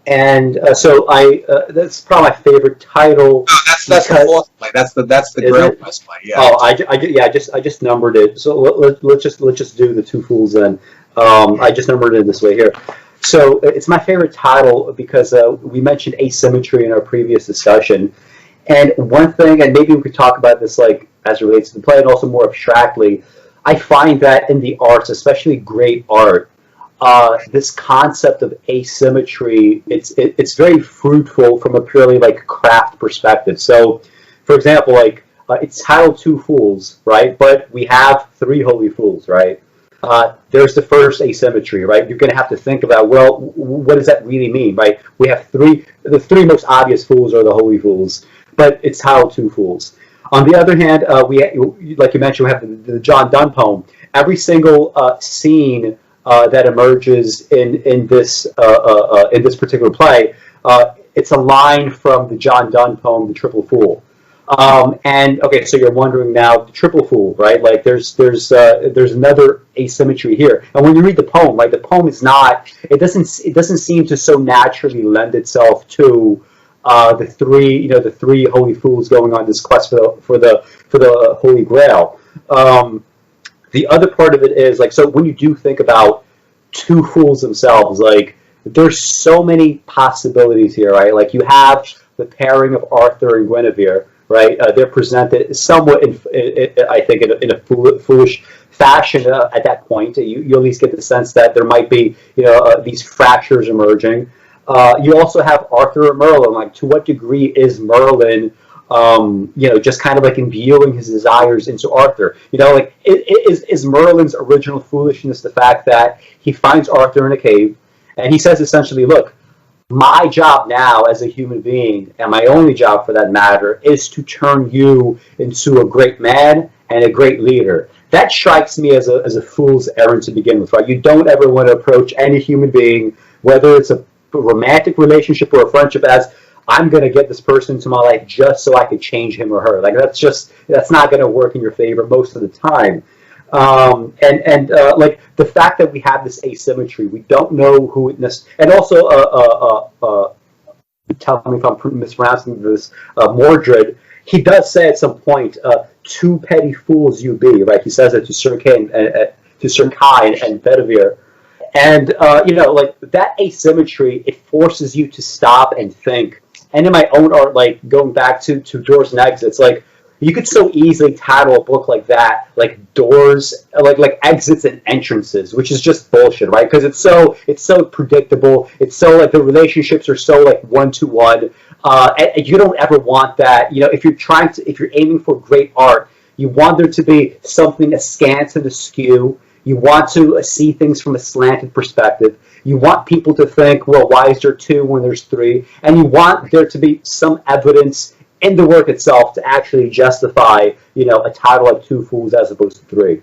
And so that's probably my favorite title. No, that's the fourth play. That's the Grail Quest play. Yeah. Oh, I just numbered it. So let's just do the Two Fools then. I just numbered it this way here. So it's my favorite title because we mentioned asymmetry in our previous discussion, and one thing, and maybe we could talk about this like as it relates to the play, and also more abstractly. I find that in the arts, especially great art, this concept of asymmetry, it's very fruitful from a purely like craft perspective. So, for example, like it's titled Two Fools, right? But we have three holy fools, right? There's the first asymmetry, right? You're going to have to think about, well, what does that really mean, right? We have the three most obvious fools are the holy fools, but it's titled Two Fools. On the other hand, like you mentioned, we have the John Donne poem. Every single scene that emerges in this particular play, it's a line from the John Donne poem, The Triple Fool. And okay, so you're wondering now, the Triple Fool, right? Like there's another asymmetry here. And when you read the poem, right, the poem is not. It doesn't seem to so naturally lend itself to the three holy fools going on this quest for the Holy Grail. The other part of it is like, so when you do think about two fools themselves, like there's so many possibilities here, right? Like you have the pairing of Arthur and Guinevere, right? They're presented somewhat, I think, in a foolish fashion at that point. You at least get the sense that there might be, these fractures emerging. You also have Arthur and Merlin. Like, to what degree is Merlin, just kind of like imbuing his desires into Arthur? Like, is Merlin's original foolishness the fact that he finds Arthur in a cave, and he says essentially, look, my job now as a human being, and my only job for that matter, is to turn you into a great man and a great leader. That strikes me as a fool's errand to begin with, right? You don't ever want to approach any human being, whether it's a romantic relationship or a friendship, as I'm going to get this person into my life just so I could change him or her. Like that's not going to work in your favor most of the time. Like the fact that we have this asymmetry, we don't know who it and also tell me if I'm mispronouncing this, Mordred, he does say at some point, two petty fools you be, right? He says it to Sir Kay and Bedivere. And, like that asymmetry, it forces you to stop and think. And in my own art, like going back to Doors and Exits, like you could so easily title a book like that, like Doors, like Exits and Entrances, which is just bullshit, right? Because it's so predictable. It's so like the relationships are so like one-to-one. And you don't ever want that. If you're aiming for great art, you want there to be something askance and askew. You want to see things from a slanted perspective. You want people to think, well, why is there two when there's three? And you want there to be some evidence in the work itself to actually justify, a title like Two Fools as opposed to three.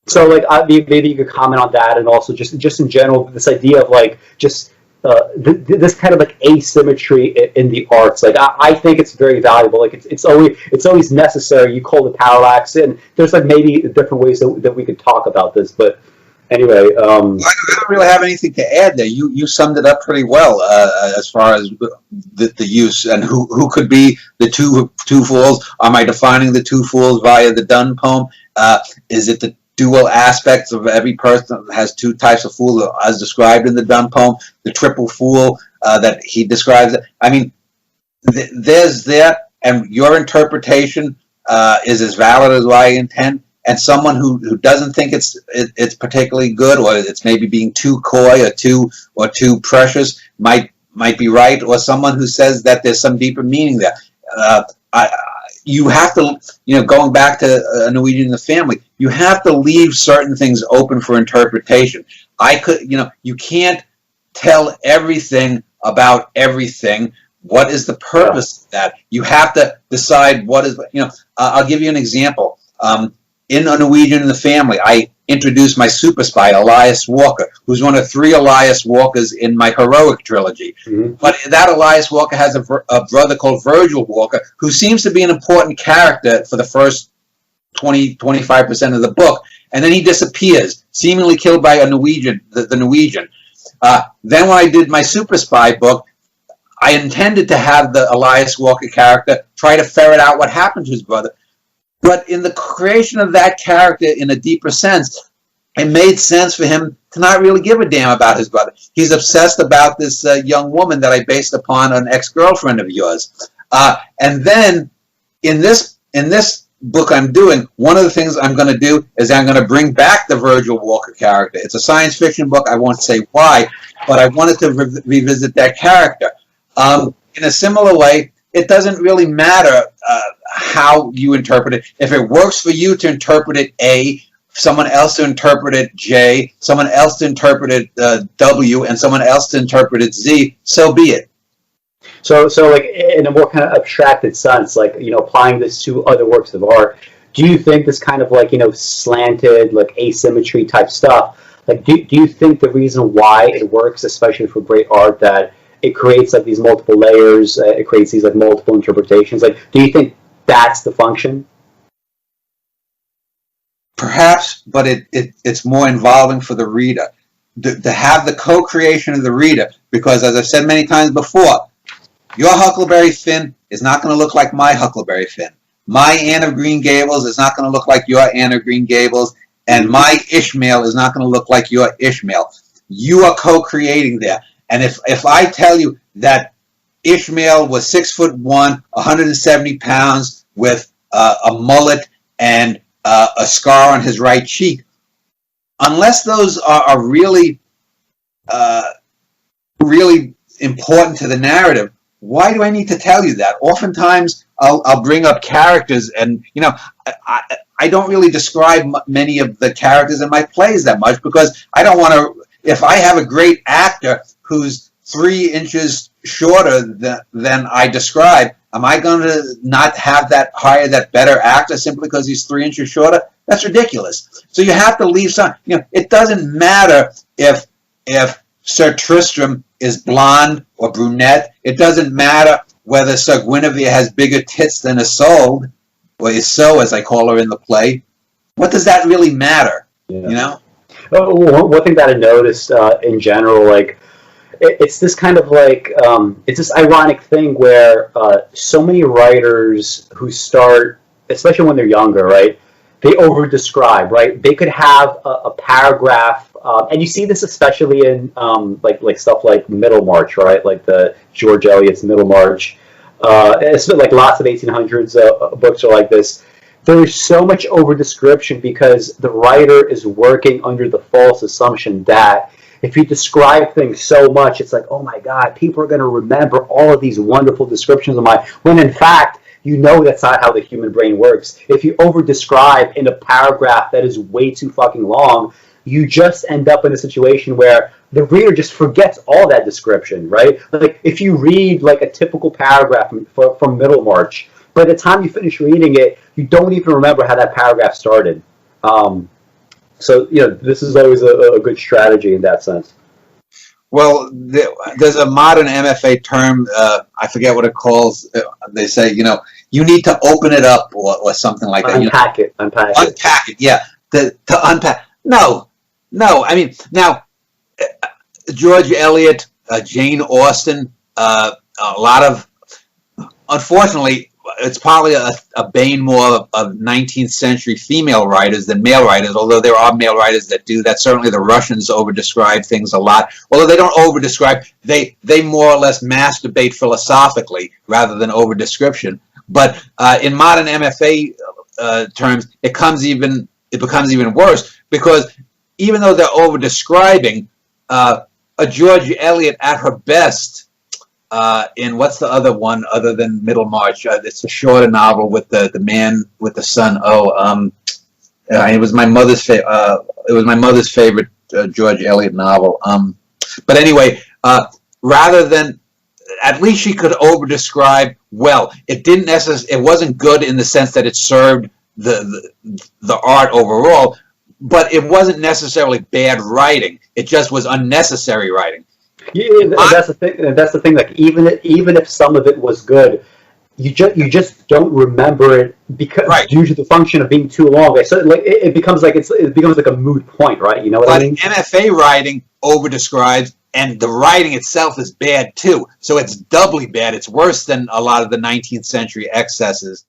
So, like, maybe you could comment on that, and also just in general, this idea of like just this kind of like asymmetry in the arts. Like, I think it's very valuable. Like, it's always necessary. You call the parallax, and there's like maybe different ways that we could talk about this, but. Anyway, I don't really have anything to add there. You summed it up pretty well as far as the use and who could be the two fools. Am I defining the two fools via the Donne poem? Is it the dual aspects of every person has two types of fool as described in the Donne poem? The triple fool that he describes. I mean, there's that, and your interpretation is as valid as I intend. And someone who doesn't think it's particularly good, or it's maybe being too coy or too precious, might be right. Or someone who says that there's some deeper meaning there. You have to, going back to a Norwegian in the Family, you have to leave certain things open for interpretation. You can't tell everything about everything. What is the purpose of that? You have to decide what is. I'll give you an example. In A Norwegian in the Family, I introduced my super spy, Elias Walker, who's one of 3 Elias Walkers in my heroic trilogy. Mm-hmm. But that Elias Walker has a brother called Virgil Walker, who seems to be an important character for the first 25% of the book, and then he disappears, seemingly killed by a Norwegian, the Norwegian. Then when I did my Super Spy book, I intended to have the Elias Walker character try to ferret out what happened to his brother. But in the creation of that character in a deeper sense, it made sense for him to not really give a damn about his brother. He's obsessed about this young woman that I based upon an ex-girlfriend of yours. And then in this book I'm doing, one of the things I'm going to do is I'm going to bring back the Virgil Walker character. It's a science fiction book. I won't say why, but I wanted to revisit that character. In a similar way, it doesn't really matter how you interpret it. If it works for you to interpret it A, someone else to interpret it J, someone else to interpret it W, and someone else to interpret it Z, so be it. So like in a more kind of abstracted sense, like, you know, applying this to other works of art, do you think this kind of like, you know, slanted, like asymmetry type stuff, like do you think the reason why it works, especially for great art, that it creates like these multiple layers, it creates these like multiple interpretations, like do you think that's the function? Perhaps, but it's more involving for the reader. To have the co-creation of the reader, because as I've said many times before, your Huckleberry Finn is not going to look like my Huckleberry Finn. My Anne of Green Gables is not going to look like your Anne of Green Gables, and my Ishmael is not going to look like your Ishmael. You are co-creating there. And if I tell you that Ishmael was 6'1", 170 pounds, with a mullet and a scar on his right cheek, unless those are really, really important to the narrative, why do I need to tell you that? Oftentimes, I'll bring up characters, and you know, I don't really describe many of the characters in my plays that much, because I don't want to. If I have a great actor who's 3 inches shorter than I describe, am I going to not hire that better actor simply because he's 3 inches shorter? That's ridiculous. So you have to leave some. You know, it doesn't matter if Sir Tristram is blonde or brunette. It doesn't matter whether Sir Guinevere has bigger tits than Isolde, or Isolde, as I call her in the play. What does that really matter? Yeah. You know? One thing that I noticed in general, like, it's this kind of like, it's this ironic thing where so many writers who start, especially when they're younger, right, they over-describe, right? They could have a paragraph, and you see this especially in like stuff like Middlemarch, right? Like the George Eliot's Middlemarch. It's like lots of 1800s books are like this. There is so much over-description because the writer is working under the false assumption that if you describe things so much, it's like, oh my God, people are going to remember all of these wonderful descriptions of mine, when in fact, you know that's not how the human brain works. If you over-describe in a paragraph that is way too fucking long, you just end up in a situation where the reader just forgets all that description, right? Like, if you read like a typical paragraph from Middlemarch, by the time you finish reading it, you don't even remember how that paragraph started. So, you know, this is always a good strategy in that sense. Well, there's a modern MFA term, I forget what it calls. They say, you know, you need to open it up or something like that. Unpack it. Unpack it, yeah. To unpack. No. I mean, now, George Eliot, Jane Austen, a lot of, unfortunately, it's probably a bane more of 19th century female writers than male writers, although there are male writers that do that. Certainly the Russians over-describe things a lot. Although they don't over-describe, they more or less masturbate philosophically rather than over-description. But in modern MFA terms, it becomes even worse, because even though they're over-describing, a George Eliot at her best, in what's the other one other than Middlemarch? It's a shorter novel with the man with the sun. It was my mother's favorite George Eliot novel. But anyway, rather than, at least she could over-describe well. It wasn't good in the sense that it served the art overall, but it wasn't necessarily bad writing. It just was unnecessary writing. Yeah, that's the thing. That's the thing. Like, even if some of it was good, you just don't remember it because due to the function of being too long. So like it becomes like a moot point, right? You know what I mean? MFA writing over-describes and the writing itself is bad too. So it's doubly bad. It's worse than a lot of the 19th century excesses